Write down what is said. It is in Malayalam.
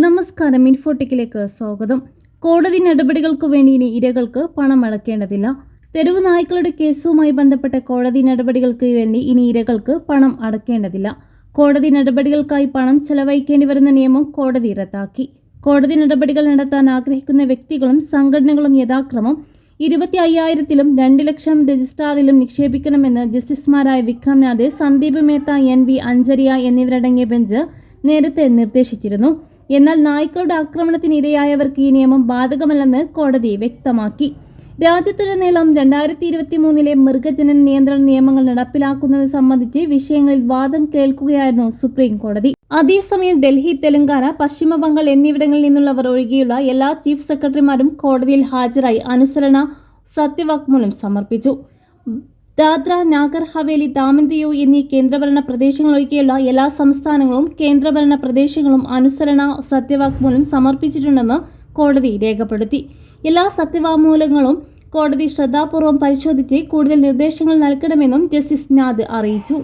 നമസ്കാരം. ഇൻഫോടെക്കിലേക്ക് സ്വാഗതം. കോടതി നടപടികൾക്ക് വേണ്ടി ഇനി ഇരകൾക്ക് പണം അടക്കേണ്ടതില്ല. തെരുവ് നായ്ക്കളുടെ കേസുമായി ബന്ധപ്പെട്ട കോടതി നടപടികൾക്ക് വേണ്ടി ഇനി ഇരകൾക്ക് പണം അടക്കേണ്ടതില്ല. കോടതി നടപടികൾക്കായി പണം ചെലവഴിക്കേണ്ടി വരുന്ന നിയമം കോടതി റദ്ദാക്കി. കോടതി നടപടികൾ നടത്താൻ ആഗ്രഹിക്കുന്ന വ്യക്തികളും സംഘടനകളും യഥാക്രമം 25,000-ലും 2 ലക്ഷം രജിസ്ട്രാറിലും നിക്ഷേപിക്കണമെന്ന് ജസ്റ്റിസുമാരായ വിക്രംനാഥ്, സന്ദീപ് മേത്ത, NV അഞ്ചരിയ എന്നിവരടങ്ങിയ ബെഞ്ച് നേരത്തെ നിർദ്ദേശിച്ചിരുന്നു. എന്നാൽ നായ്ക്കളുടെ ആക്രമണത്തിന് ഇരയായവർക്ക് ഈ നിയമം ബാധകമല്ലെന്ന് കോടതി വ്യക്തമാക്കി. രാജ്യത്തുടനീളം 2023 മൃഗജനന നിയന്ത്രണ നിയമങ്ങൾ നടപ്പിലാക്കുന്നത് സംബന്ധിച്ച് വിഷയങ്ങളിൽ വാദം കേൾക്കുകയായിരുന്നു സുപ്രീം കോടതി. അതേസമയം ഡൽഹി, തെലങ്കാന, പശ്ചിമ ബംഗാൾ എന്നിവിടങ്ങളിൽ നിന്നുള്ളവർ ഒഴികെയുള്ള എല്ലാ ചീഫ് സെക്രട്ടറിമാരും കോടതിയിൽ ഹാജരായി അനുസരണ സത്യവാങ്മൂലം സമർപ്പിച്ചു. ദാദ്ര, നാഗർ ഹവേലി, ദാമൻ ദിയു എന്നീ കേന്ദ്രഭരണ പ്രദേശങ്ങൾ ഒഴികെയുള്ള എല്ലാ സംസ്ഥാനങ്ങളും കേന്ദ്രഭരണ പ്രദേശങ്ങളും അനുസരണ സത്യവാങ്മൂലം സമർപ്പിച്ചിട്ടുണ്ടെന്ന് കോടതി രേഖപ്പെടുത്തി. എല്ലാ സത്യവാങ്മൂലങ്ങളും കോടതി ശ്രദ്ധാപൂർവം പരിശോധിച്ച് കൂടുതൽ നിർദ്ദേശങ്ങൾ നൽകണമെന്നും ജസ്റ്റിസ് നാഥ് അറിയിച്ചു.